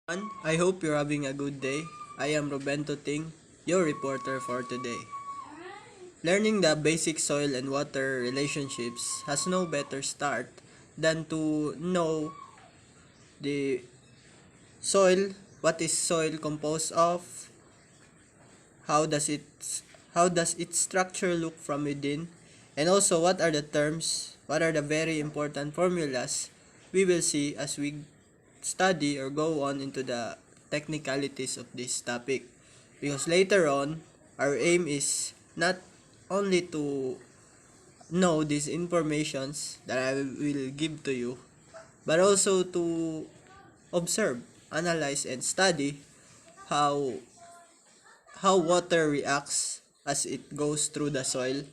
I hope you're having a good day. I am Robento Ting, your reporter for today. Learning the basic soil and water relationships has no better start than to know the soil, what is soil composed of, how does it how does its structure look from within, and also what are the terms, what are the very important formulas we will see as we study or go on into the technicalities of this topic. Because later on, our aim is not only to know these informations that I will give to you, but also to observe, analyze, and study how water reacts as it goes through the soil,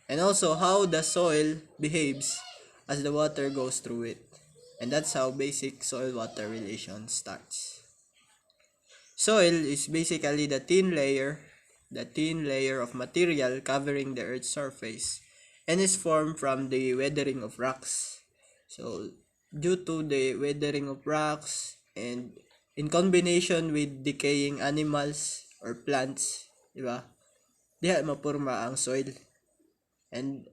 and also how the soil behaves as the water goes through it. And that's how basic soil water relation starts. Soil is basically the thin layer of material covering the earth's surface, and is formed from the weathering of rocks. So due to the weathering of rocks and in combination with decaying animals or plants, di ba? Diha mapurma ang soil. And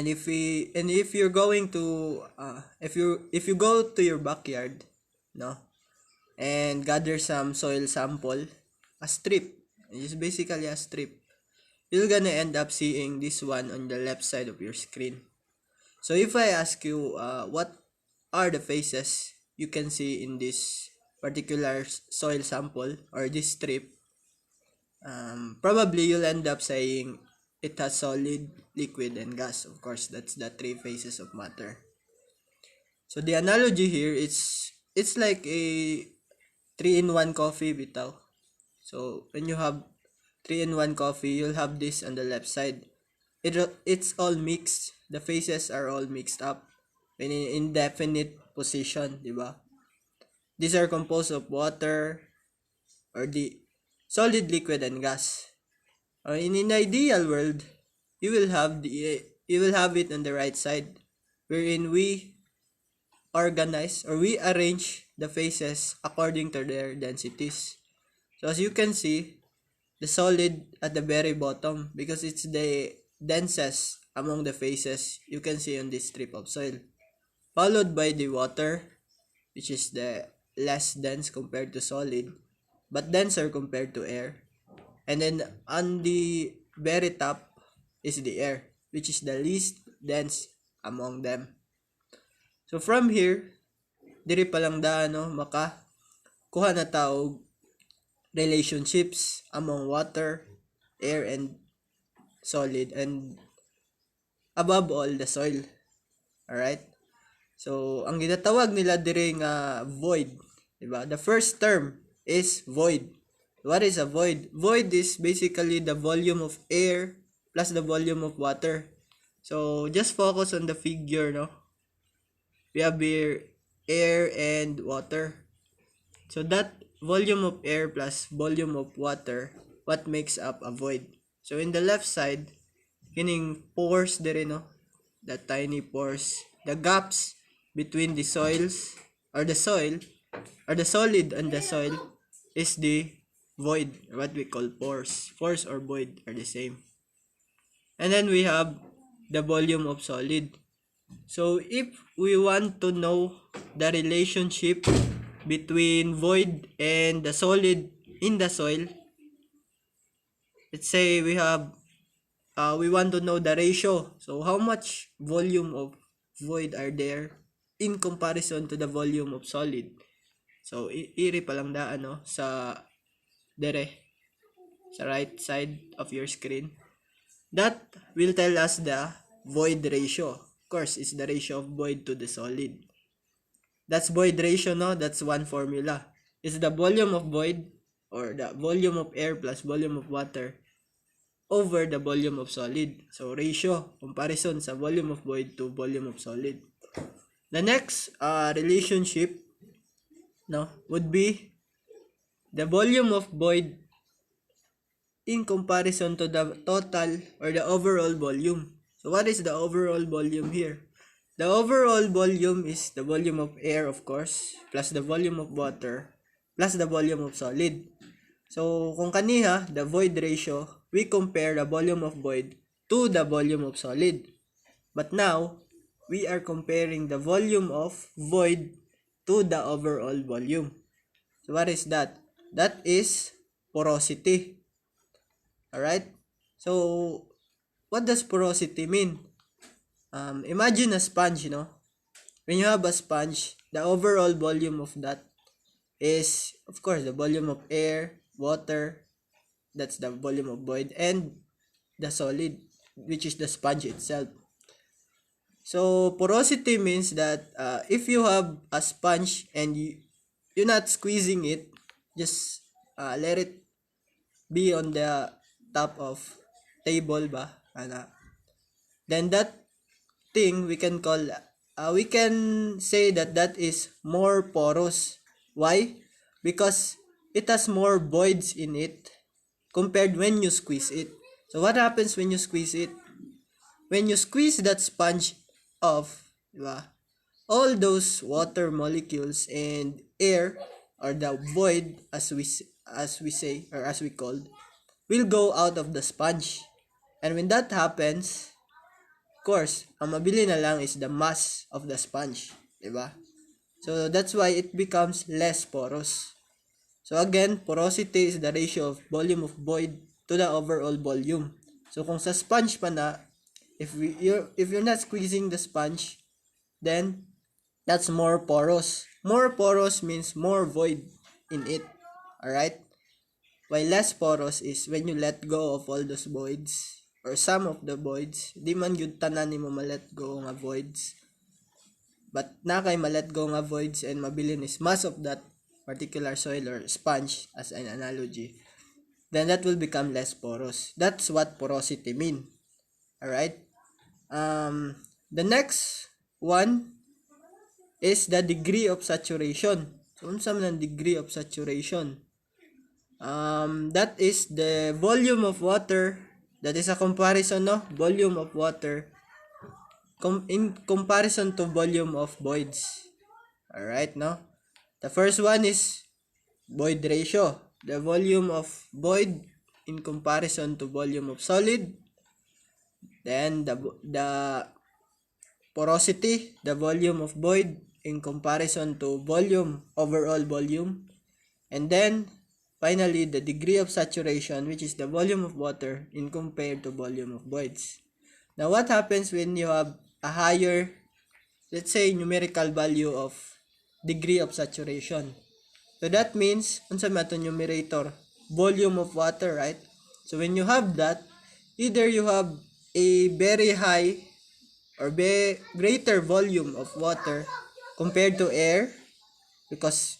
if you're going to if you go to your backyard, no, and gather some soil sample, a strip, it's basically a strip, you're gonna end up seeing this one on the left side of your screen. So if I ask you what are the phases you can see in this particular soil sample or this strip, probably you'll end up saying it has solid, liquid, and gas. Of course, that's the three phases of matter. So the analogy here is it's like a 3-in-1 coffee bitaw. So when you have 3-in-1 coffee, you'll have this on the left side. It's all mixed. The phases are all mixed up in indefinite position, di ba? These are composed of water or the solid, liquid, and gas. In an ideal world, you will have it on the right side, wherein we organize or we arrange the phases according to their densities. So as you can see, the solid at the very bottom, because it's the densest among the phases you can see on this strip of soil, followed by the water, which is the less dense compared to solid, but denser compared to air. And then on the very top is the air, which is the least dense among them. So from here, diri pa lang maka kuha na taog relationships among water, air, and solid, and above all the soil. Alright? So ang ginatawag nila diri nga void, diba? The first term is void. What is a void? Void is basically the volume of air plus the volume of water. So just focus on the figure, no? We have here air and water. So that volume of air plus volume of water, what makes up a void? So in the left side, kining pores dire, no? The tiny pores, the gaps between the soils or the soil or the solid and the soil is the void, what we call pores. Pores or void are the same. And then we have the volume of solid. So if we want to know the relationship between void and the solid in the soil, let's say we want to know the ratio. So how much volume of void are there in comparison to the volume of solid? So iri pa lang sa right side of your screen. That will tell us the void ratio. Of course, it's the ratio of void to the solid. That's void ratio, no? That's one formula. It's the volume of void or the volume of air plus volume of water over the volume of solid. So ratio, comparison sa volume of void to volume of solid. The next relationship, no, would be the volume of void in comparison to the total or the overall volume. So what is the overall volume here? The overall volume is the volume of air, of course, plus the volume of water, plus the volume of solid. So, kung kaniha, the void ratio, we compare the volume of void to the volume of solid. But now, we are comparing the volume of void to the overall volume. So, what is that? That is porosity. Alright? So, what does porosity mean? Imagine a sponge, When you have a sponge, the overall volume of that is, of course, the volume of air, water, that's the volume of void, and the solid, which is the sponge itself. So, porosity means that if you have a sponge and you're not squeezing it, just let it be on the top of table ba? Then that thing we can say that that is more porous. Why? Because it has more voids in it compared when you squeeze it. So what happens when you squeeze it? When you squeeze that sponge off, diba? All those water molecules and air, or the void as we say, or as we called, will go out of the sponge. And when that happens, of course, ang mabili na lang is the mass of the sponge, diba? So that's why it becomes less porous. So again, porosity is the ratio of volume of void to the overall volume. So kung sa sponge pa na, if you're not squeezing the sponge, then that's more porous. More porous means more void in it. Alright? While less porous is when you let go of all those voids, or some of the voids. Di man yun tanan ni mo ma-let go nga voids. But na kay ma-let go nga voids and mabilin is mass of that particular soil or sponge as an analogy, then that will become less porous. That's what porosity mean. Alright? The next one is the degree of saturation. So, unsa man ang degree of saturation? That is the volume of water. That is a comparison, no? Volume of water in comparison to volume of voids. Alright, no? The first one is void ratio. The volume of void in comparison to volume of solid. Then the porosity, the volume of void in comparison to overall volume. And then finally, the degree of saturation, which is the volume of water in compared to volume of voids. Now, what happens when you have a higher, let's say, numerical value of degree of saturation? So that means, unsa man ato numerator? Volume of water, right? So when you have that, either you have a very high or greater volume of water compared to air, because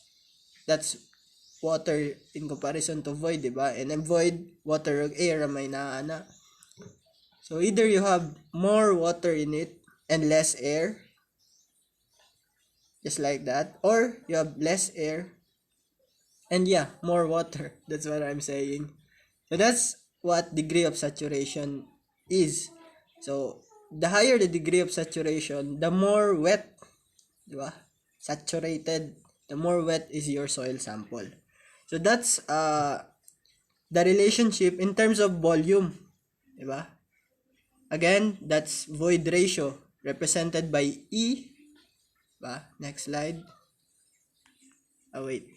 that's water in comparison to void, diba? And then void, water, air, may naana. So either you have more water in it and less air, just like that, or you have less air and more water. That's what I'm saying. So that's what degree of saturation is. So the higher the degree of saturation, the more wet, diba? Saturated, the more wet is your soil sample. So that's the relationship in terms of volume, diba? Again, that's void ratio represented by E, diba? Next slide. Oh wait.